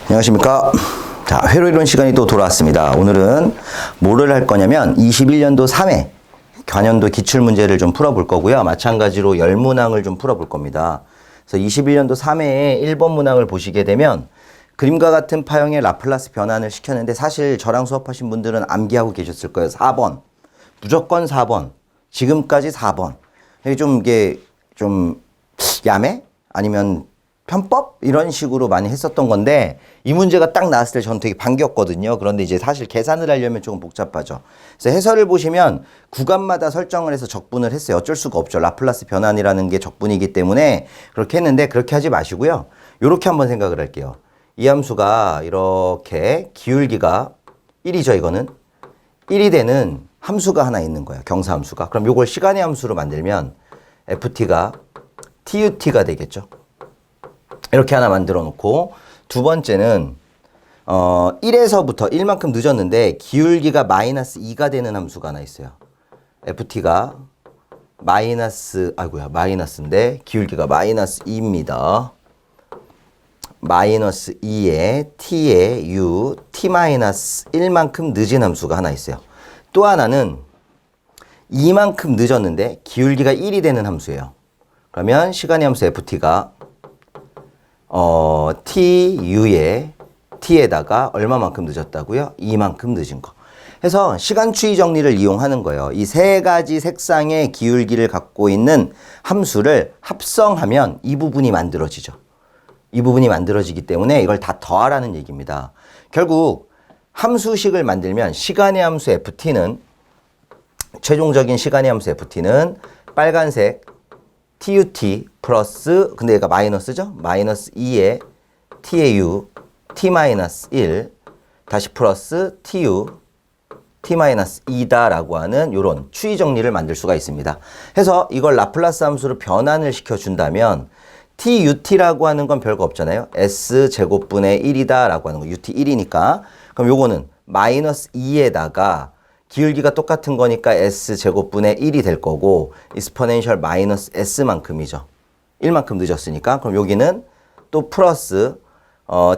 안녕하십니까. 자, 회로이론 시간이 또 돌아왔습니다. 오늘은 뭐를 할 거냐면 21년도 3회 관연도 기출문제를 좀 풀어볼 거고요. 마찬가지로 열문항을 좀 풀어볼 겁니다. 그래서 21년도 3회에 1번 문항을 보시게 되면 그림과 같은 파형의 라플라스 변환을 시켰는데 사실 저랑 수업하신 분들은 암기하고 계셨을 거예요. 4번. 무조건 4번. 지금까지 4번. 이게 좀 야매? 아니면 편법? 이런 식으로 많이 했었던 건데 이 문제가 딱 나왔을 때 저는 되게 반겼거든요. 그런데 이제 사실 계산을 하려면 조금 복잡하죠. 그래서 해설을 보시면 구간마다 설정을 해서 적분을 했어요. 어쩔 수가 없죠. 라플라스 변환이라는 게 적분이기 때문에 그렇게 했는데 그렇게 하지 마시고요. 이렇게 한번 생각을 할게요. 이 함수가 이렇게 기울기가 1이죠. 이거는 1이 되는 함수가 하나 있는 거예요. 경사함수가. 그럼 이걸 시간의 함수로 만들면 ft가 tut가 되겠죠. 이렇게 하나 만들어 놓고 두 번째는 1에서부터 1만큼 늦었는데 기울기가 마이너스 2가 되는 함수가 하나 있어요. ft가 마이너스인데 기울기가 마이너스 2입니다. 마이너스 2에 t에 u t 마이너스 1만큼 늦은 함수가 하나 있어요. 또 하나는 2만큼 늦었는데 기울기가 1이 되는 함수예요. 그러면 시간의 함수 ft가 tu에 t에다가 얼마만큼 늦었다고요? 2만큼 늦은 거. 해서 시간 추이 정리를 이용하는 거예요. 이 세 가지 색상의 기울기를 갖고 있는 함수를 합성하면 이 부분이 만들어지죠. 이 부분이 만들어지기 때문에 이걸 다 더하라는 얘기입니다. 결국 함수식을 만들면 시간의 함수 ft는 최종적인 시간의 함수 ft는 빨간색 tut 플러스 근데 얘가 마이너스죠? 마이너스 2에 t의 u t 마이너스 1 다시 플러스 tu t 마이너스 2다라고 하는 이런 추이 정리를 만들 수가 있습니다. 해서 이걸 라플라스 함수로 변환을 시켜준다면 tut라고 하는 건 별거 없잖아요. s제곱분의 1이다 라고 하는 거 ut 1이니까 그럼 요거는 마이너스 2에다가 기울기가 똑같은 거니까 s제곱분의 1이 될 거고 exponential 마이너스 s만큼이죠. 1만큼 늦었으니까 그럼 여기는 또 플러스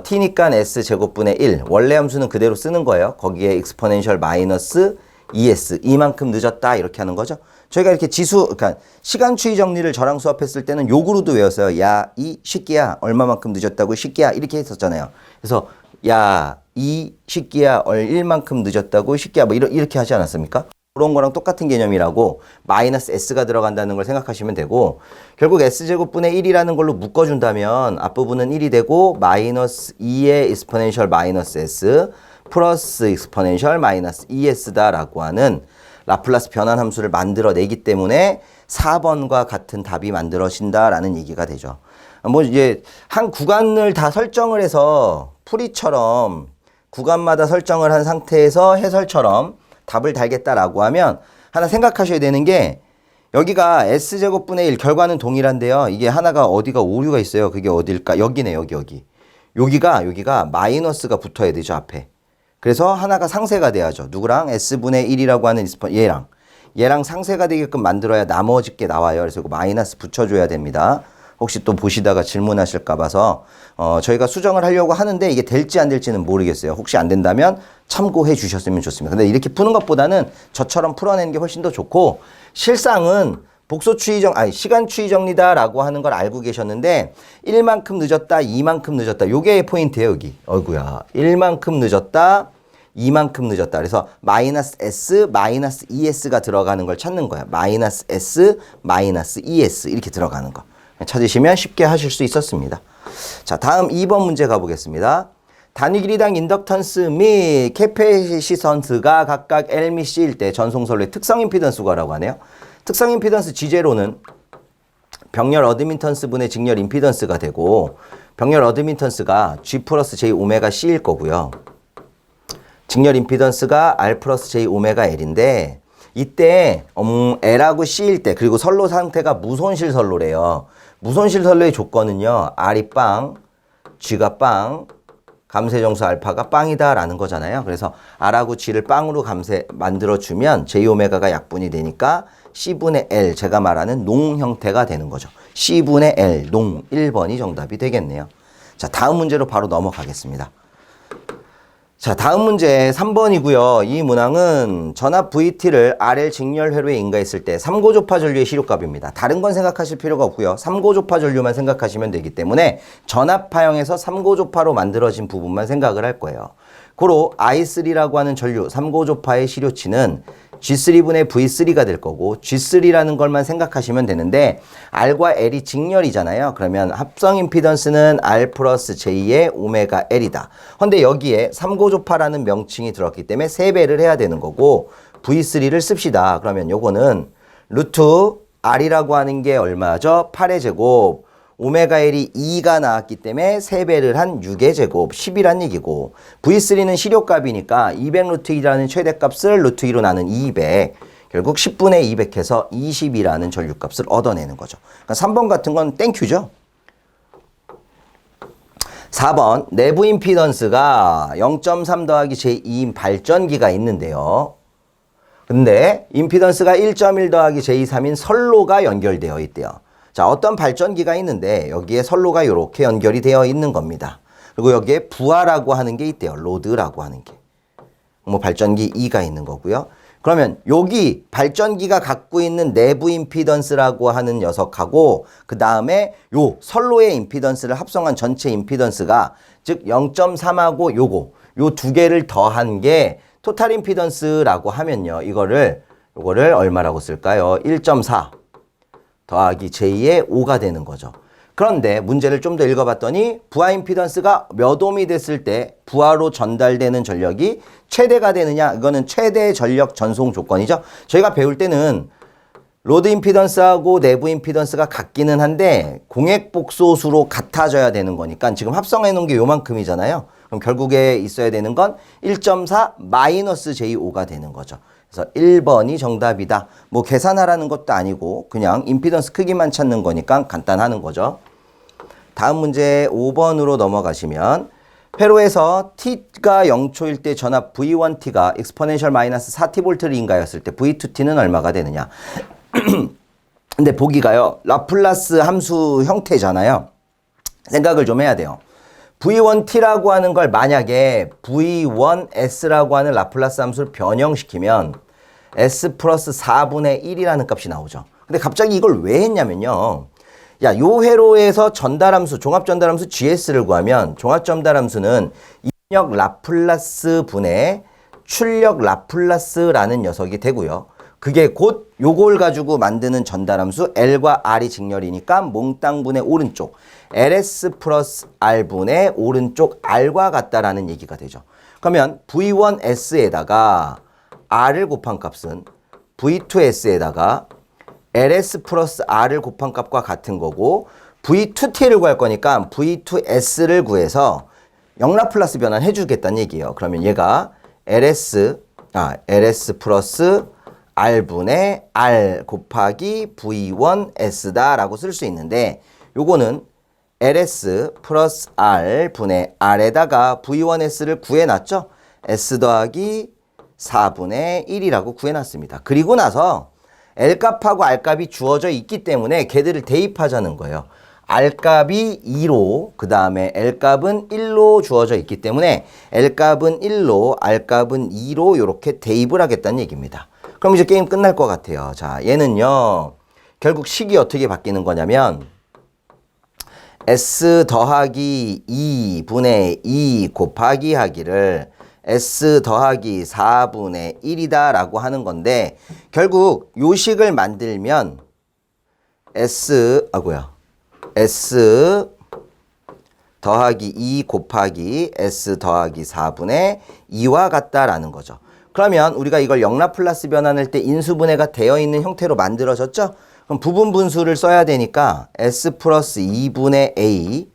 t니까 s제곱분의 1 원래 함수는 그대로 쓰는 거예요. 거기에 exponential 마이너스 2s 이만큼 늦었다 이렇게 하는 거죠. 저희가 이렇게 그러니까 시간 추이 정리를 저랑 수업했을 때는 욕으로도 외웠어요. 야, 이 새끼야 얼마만큼 늦었다고 새끼야 이렇게 했었잖아요. 그래서 야, 이 새끼야 1만큼 늦었다고 새끼야 뭐 이렇게 하지 않았습니까? 그런 거랑 똑같은 개념이라고 마이너스 s가 들어간다는 걸 생각하시면 되고 결국 s제곱분의 1이라는 걸로 묶어준다면 앞부분은 1이 되고 마이너스 2의 exponential 마이너스 s 플러스 exponential 마이너스 2s다라고 하는 라플라스 변환 함수를 만들어내기 때문에 4번과 같은 답이 만들어진다라는 얘기가 되죠. 뭐 이제 한 구간을 다 설정을 해서 풀이처럼 구간마다 설정을 한 상태에서 해설처럼 답을 달겠다라고 하면 하나 생각하셔야 되는 게 여기가 s제곱분의 1 결과는 동일한데요. 이게 하나가 어디가 오류가 있어요. 그게 어딜까? 여기네 여기. 여기가 마이너스가 붙어야 되죠 앞에. 그래서 하나가 상쇄가 돼야죠. 누구랑? s분의 1이라고 하는 얘랑 상쇄가 되게끔 만들어야 나머지 게 나와요. 그래서 이거 마이너스 붙여줘야 됩니다. 혹시 또 보시다가 질문하실까 봐서 저희가 수정을 하려고 하는데 이게 될지 안 될지는 모르겠어요. 혹시 안 된다면 참고해 주셨으면 좋습니다. 근데 이렇게 푸는 것보다는 저처럼 풀어내는 게 훨씬 더 좋고 실상은 시간 추이 정리다라고 하는 걸 알고 계셨는데 1만큼 늦었다, 2만큼 늦었다. 요게 포인트예요, 여기. 어이구야. 1만큼 늦었다, 2만큼 늦었다. 그래서 마이너스 s, 마이너스 2s가 들어가는 걸 찾는 거야. 마이너스 s, 마이너스 2s 이렇게 들어가는 거. 찾으시면 쉽게 하실 수 있었습니다. 자, 다음 2번 문제 가보겠습니다. 단위 길이당 인덕턴스 및 캐패시턴스가 각각 L 및 C일 때 전송선로의 특성 임피던스 구하라고 하네요. 특성 임피던스 G0는 병렬 어드민턴스 분의 직렬 임피던스가 되고 병렬 어드민턴스가 G 플러스 J 오메가 C일 거고요. 직렬 임피던스가 R 플러스 J 오메가 L인데 이때 L하고 C일 때 그리고 선로 상태가 무손실 선로래요. 무손실 선로의 조건은요. R이 빵, G가 빵, 감쇄정수 알파가 빵이다 라는 거잖아요. 그래서 R하고 G를 빵으로 만들어주면 J오메가가 약분이 되니까 C분의 L 제가 말하는 농 형태가 되는 거죠. C분의 L 농 1번이 정답이 되겠네요. 자, 다음 문제로 바로 넘어가겠습니다. 자, 다음 문제 3번이고요. 이 문항은 전압 VT를 RL 직렬회로에 인가했을 때 3고조파 전류의 시료값입니다. 다른 건 생각하실 필요가 없고요. 3고조파 전류만 생각하시면 되기 때문에 전압파형에서 3고조파로 만들어진 부분만 생각을 할 거예요. 고로 I3라고 하는 전류 3고조파의 시료치는 G3분의 V3가 될 거고 G3라는 걸만 생각하시면 되는데 R과 L이 직렬이잖아요. 그러면 합성 임피던스는 R 플러스 J의 오메가 L이다. 근데 여기에 3고조파라는 명칭이 들어갔기 때문에 3배를 해야 되는 거고 V3를 씁시다. 그러면 요거는 루트 R이라고 하는 게 얼마죠? 8의 제곱 오메가 L이 2가 나왔기 때문에 3배를 한 6의 제곱 10이란 얘기고 V3는 시료값이니까 200루트2라는 최대값을 루트2로 나눈 200 결국 10분의 200 해서 20이라는 전류값을 얻어내는 거죠. 그러니까 3번 같은 건 땡큐죠. 4번 내부 임피던스가 0.3 더하기 제2인 발전기가 있는데요. 근데 임피던스가 1.1 더하기 제2, 3인 선로가 연결되어 있대요. 자, 어떤 발전기가 있는데 여기에 선로가 이렇게 연결이 되어 있는 겁니다. 그리고 여기에 부하라고 하는 게 있대요. 로드라고 하는 게. 뭐 발전기 2가 있는 거고요. 그러면 여기 발전기가 갖고 있는 내부 임피던스라고 하는 녀석하고 그 다음에 요 선로의 임피던스를 합성한 전체 임피던스가 즉 0.3하고 요 두 개를 더한 게 토탈 임피던스라고 하면요. 요거를 얼마라고 쓸까요? 1.4 더하기 j2의 5가 되는 거죠. 그런데 문제를 좀 더 읽어봤더니 부하 임피던스가 몇 옴이 됐을 때 부하로 전달되는 전력이 최대가 되느냐? 이거는 최대 전력 전송 조건이죠. 저희가 배울 때는 로드 임피던스하고 내부 임피던스가 같기는 한데 공액 복소수로 같아져야 되는 거니까 지금 합성해 놓은 게 요만큼이잖아요. 그럼 결국에 있어야 되는 건 1.4 마이너스 j5가 되는 거죠. 그래서 1번이 정답이다. 뭐 계산하라는 것도 아니고 그냥 임피던스 크기만 찾는 거니까 간단하는 거죠. 다음 문제 5번으로 넘어가시면 회로에서 t가 0초일 때 전압 V1t가 exponential 마이너스 4tV를 인가였을 때 V2t는 얼마가 되느냐. 근데 보기가요. 라플라스 함수 형태잖아요. 생각을 좀 해야 돼요. V1t라고 하는 걸 만약에 V1s라고 하는 라플라스 함수를 변형시키면 s 플러스 4분의 1이라는 값이 나오죠. 근데 갑자기 이걸 왜 했냐면요. 야, 요 회로에서 전달함수, 종합전달함수 GS를 구하면 종합전달함수는 입력 라플라스 분의 출력 라플라스라는 녀석이 되고요. 그게 곧 요걸 가지고 만드는 전달함수 L과 R이 직렬이니까 몽땅분의 오른쪽 LS 플러스 R분의 오른쪽 R과 같다라는 얘기가 되죠. 그러면 V1S에다가 R을 곱한 값은 V2S에다가 LS 플러스 R을 곱한 값과 같은 거고 V2T를 구할 거니까 V2S를 구해서 영라플라스 변환 해주겠다는 얘기예요. 그러면 얘가 LS 플러스 R분의 R 곱하기 V1S다라고 쓸 수 있는데 요거는 LS 플러스 R분의 R에다가 V1S를 구해놨죠? S 더하기 4분의 1이라고 구해놨습니다. 그리고 나서 L값하고 R값이 주어져 있기 때문에 걔들을 대입하자는 거예요. R값이 2로 그 다음에 L값은 1로 주어져 있기 때문에 L값은 1로 R값은 2로 이렇게 대입을 하겠다는 얘기입니다. 그럼 이제 게임 끝날 것 같아요. 자, 얘는요. 결국 식이 어떻게 바뀌는 거냐면 S 더하기 2분의 2 곱하기 하기를 S 더하기 4분의 1이다 라고 하는 건데 결국 요 식을 만들면 S 더하기 2 곱하기 S 더하기 4분의 2와 같다라는 거죠. 그러면 우리가 이걸 영라플라스 변환할 때 인수분해가 되어 있는 형태로 만들어졌죠? 그럼 부분 분수를 써야 되니까 S 플러스 2분의 A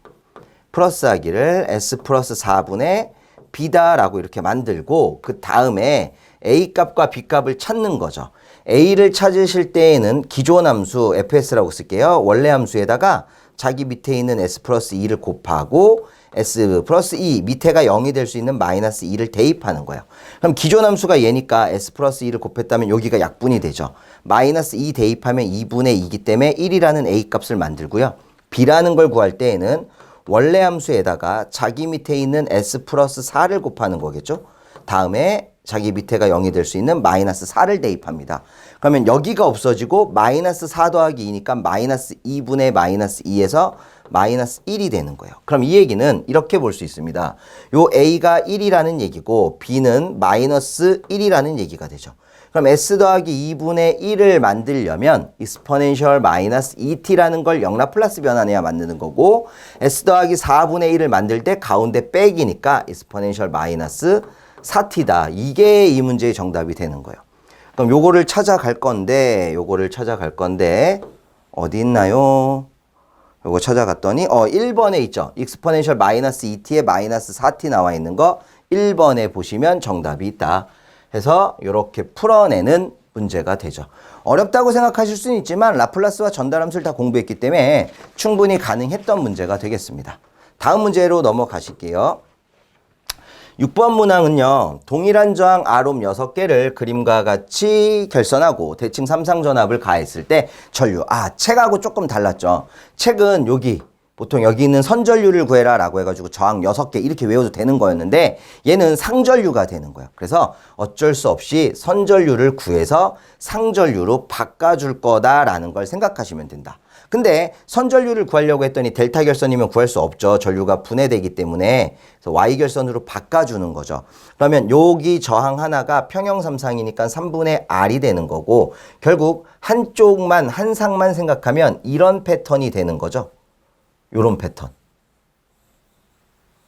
플러스 하기를 S 플러스 4분의 B다라고 이렇게 만들고 그 다음에 A 값과 B 값을 찾는 거죠. A를 찾으실 때에는 기존 함수 FS라고 쓸게요. 원래 함수에다가 자기 밑에 있는 S 플러스 2를 곱하고 S 플러스 2 밑에가 0이 될 수 있는 마이너스 2를 대입하는 거예요. 그럼 기존 함수가 얘니까 S 플러스 2를 곱했다면 여기가 약분이 되죠. 마이너스 2 대입하면 2분의 2이기 때문에 1이라는 A 값을 만들고요. B라는 걸 구할 때에는 원래 함수에다가 자기 밑에 있는 s 플러스 4를 곱하는 거겠죠. 다음에 자기 밑에가 0이 될 수 있는 마이너스 4를 대입합니다. 그러면 여기가 없어지고 마이너스 4 더하기 2니까 마이너스 2분의 마이너스 2에서 마이너스 1이 되는 거예요. 그럼 이 얘기는 이렇게 볼 수 있습니다. 요 A가 1이라는 얘기고 B는 마이너스 1이라는 얘기가 되죠. 그럼 S 더하기 2분의 1을 만들려면 exponential 마이너스 2t라는 걸 영라플라스 변환해야 만드는 거고 S 더하기 4분의 1을 만들 때 가운데 빼기니까 exponential 마이너스 4t다. 이게 이 문제의 정답이 되는 거예요. 그럼 요거를 찾아갈 건데 어디 있나요? 요거 찾아갔더니 1번에 있죠. exponential 마이너스 2t에 마이너스 4t 나와 있는 거 1번에 보시면 정답이 있다. 해서 이렇게 풀어내는 문제가 되죠. 어렵다고 생각하실 수는 있지만 라플라스와 전달함수를 다 공부했기 때문에 충분히 가능했던 문제가 되겠습니다. 다음 문제로 넘어가실게요. 6번 문항은요. 동일한 저항 R옴 6개를 그림과 같이 결선하고 대칭 삼상전압을 가했을 때 전류. 책하고 조금 달랐죠. 책은 여기 보통 여기 있는 선전류를 구해라 라고 해가지고 저항 6개 이렇게 외워도 되는 거였는데 얘는 상전류가 되는 거예요. 그래서 어쩔 수 없이 선전류를 구해서 상전류로 바꿔줄 거다라는 걸 생각하시면 된다. 근데 선전류를 구하려고 했더니 델타 결선이면 구할 수 없죠. 전류가 분해되기 때문에. 그래서 Y 결선으로 바꿔주는 거죠. 그러면 여기 저항 하나가 평형삼상이니까 3분의 R이 되는 거고 결국 한쪽만 한 상만 생각하면 이런 패턴이 되는 거죠. 요런 패턴.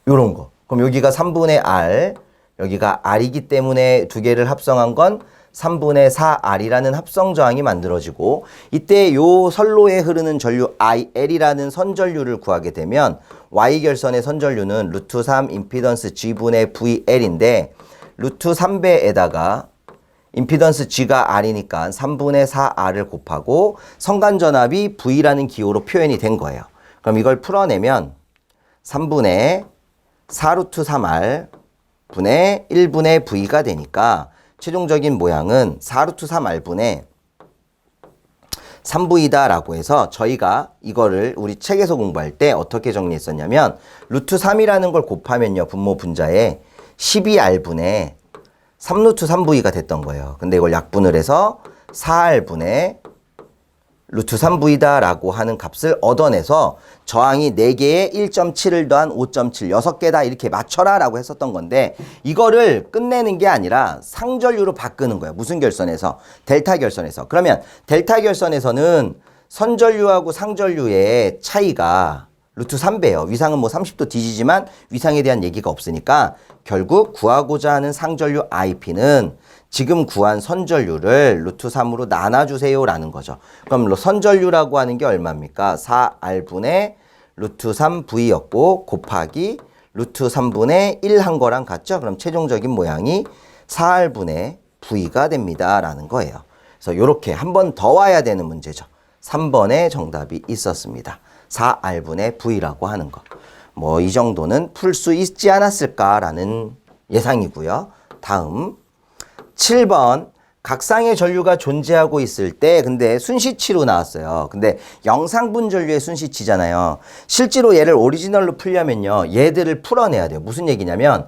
요런 거. 그럼 여기가 3분의 R, 여기가 R이기 때문에 두 개를 합성한 건 3분의 4R이라는 합성 저항이 만들어지고 이때 요 선로에 흐르는 전류 IL이라는 선전류를 구하게 되면 Y 결선의 선전류는 루트 3 임피던스 G분의 VL인데 루트 3배에다가 임피던스 G가 R이니까 3분의 4R을 곱하고 성간전압이 V라는 기호로 표현이 된 거예요. 그럼 이걸 풀어내면 3분의 4루트 3R 분의 1분의 V가 되니까 최종적인 모양은 4루트 3R분의 3V다 라고 해서 저희가 이거를 우리 책에서 공부할 때 어떻게 정리했었냐면 루트 3이라는 걸 곱하면요. 분모 분자에 12R분의 3루트 3V가 됐던 거예요. 근데 이걸 약분을 해서 4R분의 루트 3V다 라고 하는 값을 얻어내서 저항이 4개에 1.7을 더한 5.7, 6개다 이렇게 맞춰라 라고 했었던 건데 이거를 끝내는 게 아니라 상전류로 바꾸는 거예요. 무슨 결선에서? 델타 결선에서. 그러면 델타 결선에서는 선전류하고 상전류의 차이가 루트 3배예요. 위상은 뭐 30도 뒤지지만 위상에 대한 얘기가 없으니까 결국 구하고자 하는 상전류 IP는 지금 구한 선전류를 루트 3으로 나눠주세요 라는 거죠. 그럼 선전류라고 하는 게 얼마입니까? 4R분의 루트 3V였고 곱하기 루트 3분의 1 한 거랑 같죠? 그럼 최종적인 모양이 4R분의 V가 됩니다 라는 거예요. 그래서 이렇게 한 번 더 와야 되는 문제죠. 3번에 정답이 있었습니다. 4R분의 V라고 하는 거. 뭐 이 정도는 풀 수 있지 않았을까라는 예상이고요. 다음 7번 각상의 전류가 존재하고 있을 때 근데 순시치로 나왔어요. 근데 영상분 전류의 순시치잖아요. 실제로 얘를 오리지널로 풀려면요. 얘들을 풀어내야 돼요. 무슨 얘기냐면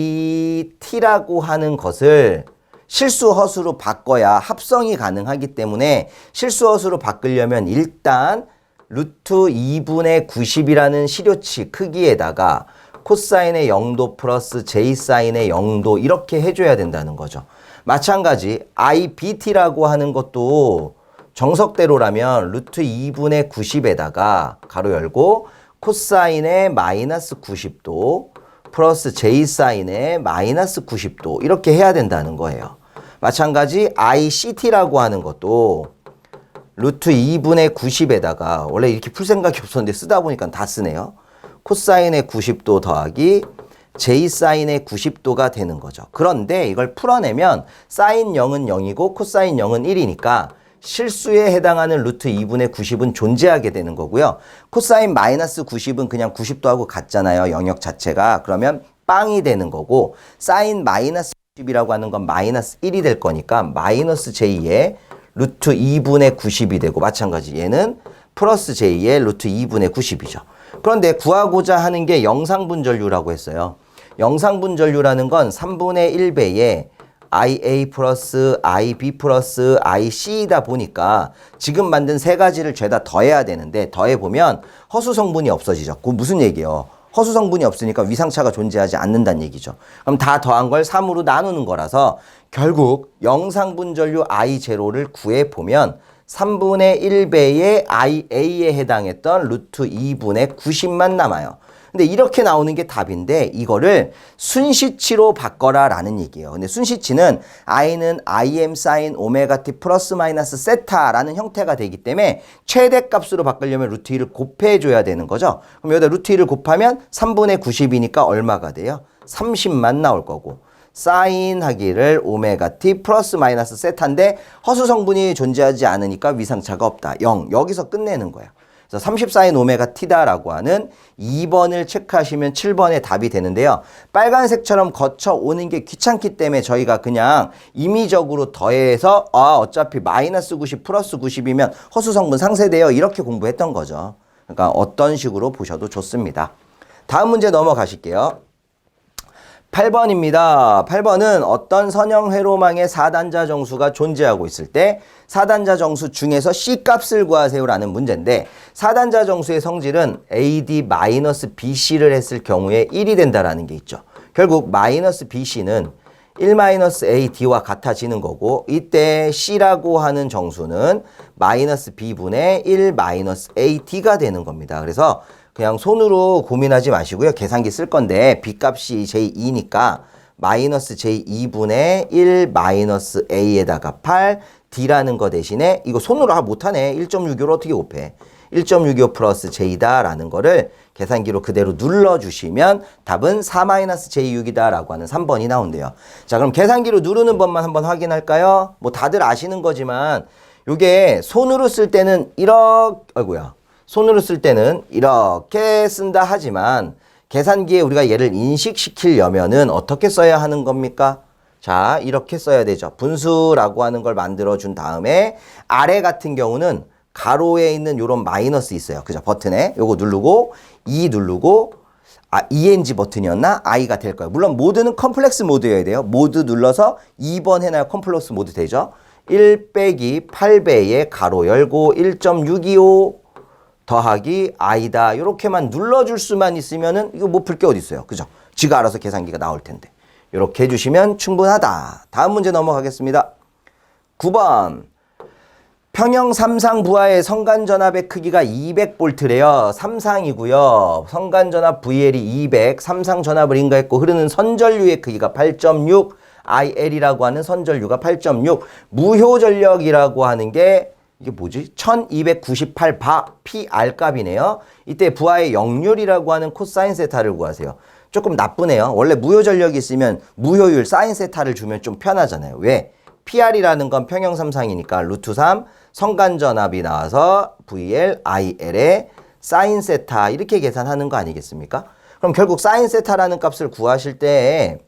IAT라고 하는 것을 실수 허수로 바꿔야 합성이 가능하기 때문에 실수 허수로 바꾸려면 일단 루트 2분의 90이라는 시료치 크기에다가 코사인의 0도 플러스 J사인의 0도 이렇게 해줘야 된다는 거죠. 마찬가지 IBT라고 하는 것도 정석대로라면 루트 2분의 90에다가 가로 열고 코사인의 마이너스 90도 플러스 J사인의 마이너스 90도 이렇게 해야 된다는 거예요. 마찬가지 ICT라고 하는 것도 루트 2분의 90에다가 원래 이렇게 풀 생각이 없었는데 쓰다 보니까 다 쓰네요. 코사인의 90도 더하기 J사인의 90도가 되는 거죠. 그런데 이걸 풀어내면 사인 0은 0이고 코사인 0은 1이니까 실수에 해당하는 루트 2분의 90은 존재하게 되는 거고요. 코사인 마이너스 90은 그냥 90도하고 같잖아요. 영역 자체가. 그러면 빵이 되는 거고 사인 마이너스 90이라고 하는 건 마이너스 1이 될 거니까 마이너스 J의 루트 2분의 90이 되고 마찬가지 얘는 플러스 J의 루트 2분의 90이죠. 그런데 구하고자 하는 게 영상분전류라고 했어요. 영상분전류라는 건 3분의 1배의 IA 플러스 IB 플러스 IC이다 보니까 지금 만든 세 가지를 죄다 더해야 되는데 더해보면 허수 성분이 없어지죠. 그거 무슨 얘기예요? 허수 성분이 없으니까 위상차가 존재하지 않는다는 얘기죠. 그럼 다 더한 걸 3으로 나누는 거라서 결국 영상분전류 I0를 구해보면 3분의 1배의 IA에 해당했던 루트 2분의 90만 남아요. 근데 이렇게 나오는 게 답인데 이거를 순시치로 바꿔라 라는 얘기예요. 근데 순시치는 I는 Im sin 오메가 t 플러스 마이너스 세타라는 형태가 되기 때문에 최대값으로 바꾸려면 루트 2를 곱해줘야 되는 거죠. 그럼 여기다 루트 2를 곱하면 3분의 90이니까 얼마가 돼요? 30만 나올 거고. 사인 하기를 오메가 t 플러스 마이너스 세타인데 허수 성분이 존재하지 않으니까 위상차가 없다. 0. 여기서 끝내는 거야. 그래서 30사인 오메가 t다라고 하는 2번을 체크하시면 7번의 답이 되는데요. 빨간색처럼 거쳐오는 게 귀찮기 때문에 저희가 그냥 임의적으로 더해서 어차피 마이너스 90 플러스 90이면 허수 성분 상쇄돼요. 이렇게 공부했던 거죠. 그러니까 어떤 식으로 보셔도 좋습니다. 다음 문제 넘어가실게요. 8번입니다. 8번은 어떤 선형 회로망의 4단자 정수가 존재하고 있을 때 4단자 정수 중에서 C값을 구하세요라는 문제인데 4단자 정수의 성질은 AD-BC를 했을 경우에 1이 된다라는 게 있죠. 결국 마이너스 BC는 1-AD와 같아지는 거고 이때 C라고 하는 정수는 마이너스 B분의 1-AD가 되는 겁니다. 그래서 그냥 손으로 고민하지 마시고요. 계산기 쓸 건데 B값이 j2니까 마이너스 j2분의 1 마이너스 a에다가 8 D라는 거 대신에 이거 손으로 못하네. 1.65를 어떻게 곱해. 1.65 플러스 j다라는 거를 계산기로 그대로 눌러주시면 답은 4-j6이다 라고 하는 3번이 나온대요. 자, 그럼 계산기로 누르는 법만 한번 확인할까요? 뭐 다들 아시는 거지만 요게 손으로 쓸 때는 손으로 쓸 때는 이렇게 쓴다 하지만 계산기에 우리가 얘를 인식시키려면은 어떻게 써야 하는 겁니까? 자, 이렇게 써야 되죠. 분수라고 하는 걸 만들어 준 다음에 아래 같은 경우는 가로에 있는 요런 마이너스 있어요. 그죠? 버튼에 요거 누르고 E 누르고 ENG 버튼이었나? I가 될 거예요. 물론 모드는 컴플렉스 모드여야 돼요. 모드 눌러서 2번 해놔야 컴플렉스 모드 되죠. 1 빼기 8배의 가로 열고 1.625 더하기 i다 이렇게만 눌러줄 수만 있으면은 이거 못 풀 게 어디 있어요. 그죠? 지가 알아서 계산기가 나올 텐데 이렇게 해주시면 충분하다. 다음 문제 넘어가겠습니다. 9번 평형 3상 부하의 성간전압의 크기가 200V래요. 3상이고요. 성간전압 VL이 200, 3상 전압을 인가했고 흐르는 선전류의 크기가 8.6, IL이라고 하는 선전류가 8.6, 무효전력이라고 하는 게 이게 뭐지? 1298바 PR 값이네요. 이때 부하의 역률이라고 하는 코사인 세타를 구하세요. 조금 나쁘네요. 원래 무효전력이 있으면 무효율 사인 세타를 주면 좀 편하잖아요. 왜? PR이라는 건 평형 3상이니까 루트 3 성간전압이 나와서 VL, IL의 사인 세타 이렇게 계산하는 거 아니겠습니까? 그럼 결국 사인 세타라는 값을 구하실 때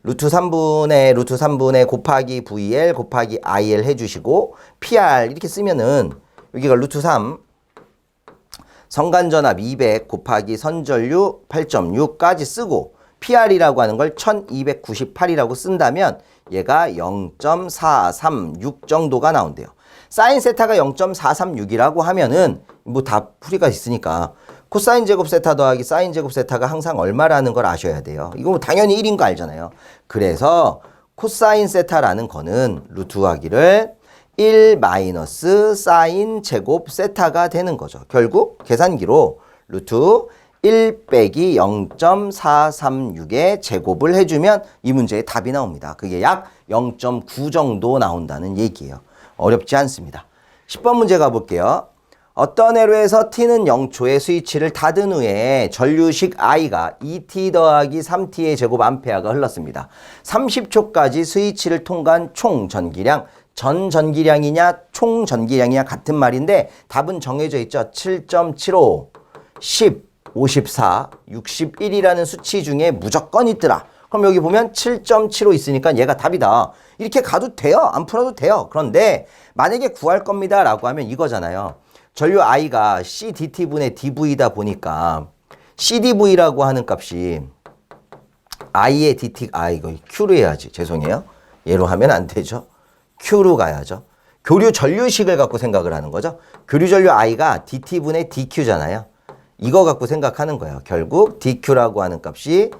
루트 3분의 곱하기 VL 곱하기 IL 해주시고 PR 이렇게 쓰면은 여기가 루트 3 성간전압 200 곱하기 선전류 8.6까지 쓰고 PR이라고 하는 걸 1298이라고 쓴다면 얘가 0.436 정도가 나온대요. 사인 세타가 0.436이라고 하면은 뭐 다 풀이가 있으니까 코사인 제곱 세타 더하기 사인 제곱 세타가 항상 얼마라는 걸 아셔야 돼요. 이거 뭐 당연히 1인 거 알잖아요. 그래서 코사인 세타라는 거는 루트 하기를 1 마이너스 사인 제곱 세타가 되는 거죠. 결국 계산기로 루트 1 빼기 0.436의 제곱을 해주면 이 문제의 답이 나옵니다. 그게 약 0.9 정도 나온다는 얘기예요. 어렵지 않습니다. 10번 문제 가볼게요. 어떤 회로에서 t는 0초에 스위치를 닫은 후에 전류식 i가 2t 더하기 3t의 제곱 암페어가 흘렀습니다. 30초까지 스위치를 통과한 총 전기량, 전 전기량이냐 총 전기량이냐 같은 말인데 답은 정해져 있죠. 7.75, 10, 54, 61이라는 수치 중에 무조건 있더라. 그럼 여기 보면 7.75 있으니까 얘가 답이다. 이렇게 가도 돼요. 안 풀어도 돼요. 그런데 만약에 구할 겁니다 라고 하면 이거잖아요. 전류 I가 CDT분의 DV다 보니까 CDV라고 하는 값이 I의 DT, 이거 Q로 해야지. 죄송해요. 얘로 하면 안 되죠. Q로 가야죠. 교류 전류식을 갖고 생각을 하는 거죠. 교류 전류 I가 DT분의 DQ잖아요. 이거 갖고 생각하는 거예요. 결국 DQ라고 하는 값이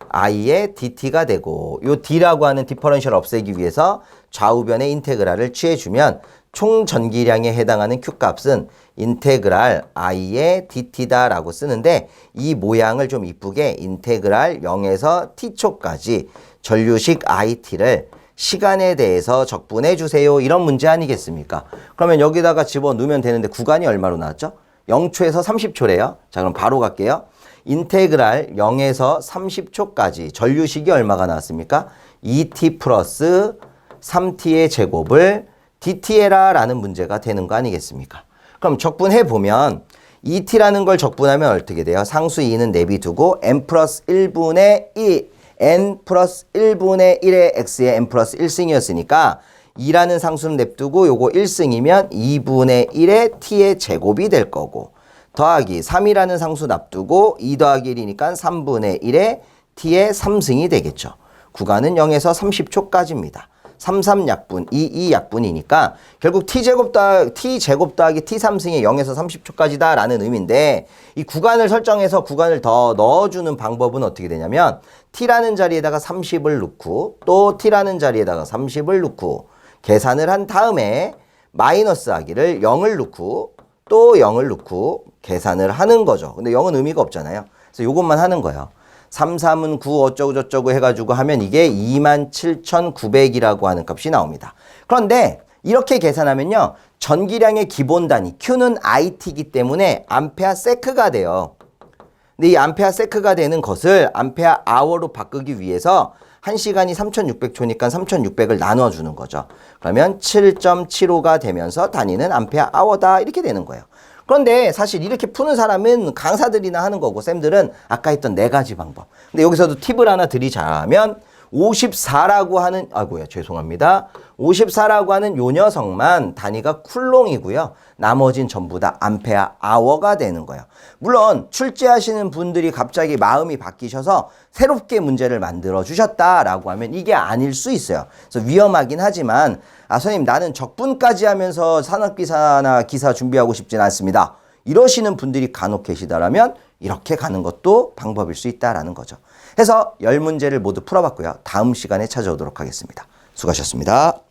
I의 DT가 되고 요 D라고 하는 디퍼런셜 없애기 위해서 좌우변의 인테그랄을 취해주면 총 전기량에 해당하는 Q값은 인테그랄 I의 DT다라고 쓰는데 이 모양을 좀 이쁘게 인테그랄 0에서 T초까지 전류식 IT를 시간에 대해서 적분해 주세요. 이런 문제 아니겠습니까? 그러면 여기다가 집어넣으면 되는데 구간이 얼마로 나왔죠? 0초에서 30초래요. 자, 그럼 바로 갈게요. 인테그랄 0에서 30초까지 전류식이 얼마가 나왔습니까? 2t 플러스 3t의 제곱을 dt해라 라는 문제가 되는 거 아니겠습니까? 그럼 적분해 보면 2t라는 걸 적분하면 어떻게 돼요? 상수 2는 내비두고 n 플러스 1분의 1, n 플러스 1분의 1의 x의 n 플러스 1승이었으니까 2라는 상수는 냅두고 요거 1승이면 2분의 1의 t의 제곱이 될 거고 더하기 3이라는 상수 납두고 2 더하기 1이니까 3분의 1의 t의 3승이 되겠죠. 구간은 0에서 30초까지입니다. 33약분, 22약분이니까 결국 t제곱 더하기 t3승이 0에서 30초까지다 라는 의미인데 이 구간을 설정해서 구간을 더 넣어주는 방법은 어떻게 되냐면 t라는 자리에다가 30을 넣고 또 t라는 자리에다가 30을 넣고 계산을 한 다음에 마이너스 하기를 0을 넣고 또 0을 넣고 계산을 하는 거죠. 근데 0은 의미가 없잖아요. 그래서 이것만 하는 거예요. 3, 3은 9 어쩌고 저쩌고 해가지고 하면 이게 27,900이라고 하는 값이 나옵니다. 그런데 이렇게 계산하면요. 전기량의 기본 단위 Q는 IT이기 때문에 암페어 세크가 돼요. 근데 이 암페어 세크가 되는 것을 암페어 아워로 바꾸기 위해서 1시간이 3600초니까 3600을 나눠주는 거죠. 그러면 7.75가 되면서 단위는 암페어 아워다 이렇게 되는 거예요. 그런데 사실 이렇게 푸는 사람은 강사들이나 하는 거고 쌤들은 아까 했던 4가지 방법. 근데 여기서도 팁을 하나 드리자면 54라고 하는 54라고 하는 요 녀석만 단위가 쿨롱이고요. 나머진 전부 다 암페어 아워가 되는 거예요. 물론 출제하시는 분들이 갑자기 마음이 바뀌셔서 새롭게 문제를 만들어 주셨다라고 하면 이게 아닐 수 있어요. 그래서 위험하긴 하지만 선생님 나는 적분까지 하면서 산업기사나 기사 준비하고 싶진 않습니다. 이러시는 분들이 간혹 계시다라면 이렇게 가는 것도 방법일 수 있다라는 거죠. 해서 10문제를 모두 풀어봤고요. 다음 시간에 찾아오도록 하겠습니다. 수고하셨습니다.